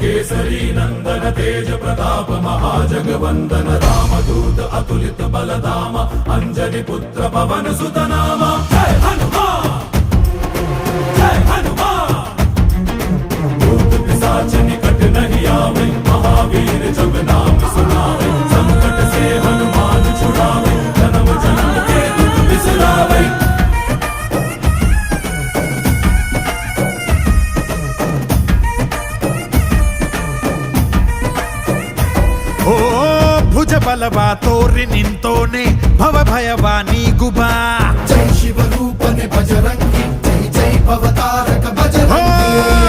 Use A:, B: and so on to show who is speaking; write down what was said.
A: केसरी नंदन तेज प्रताप महाजगवंदन रामदूत अतुलित बलधामा अंजनी पुत्र पवन सुत नामा जय हनुमान जय हनुमान। भूत पिशाच निकट नहीं आवे महावीर जब नाम सुनावे संकट से हनुमान छुड़ावे जन्म जन्म के दुख बिसरावे।
B: ಓ ಭುಜ ಬಲವ ತೋರಿ ನಿಂತೋನೆ ಭವ ಭಯವ ನೀಗುಬಾ
C: ಜೈ ಶಿವರೂಪನೆ ಬಜರಂಗಿ ಜೈ ಜೈ ಭವತಾರಕ ಬಜರಂಗಿ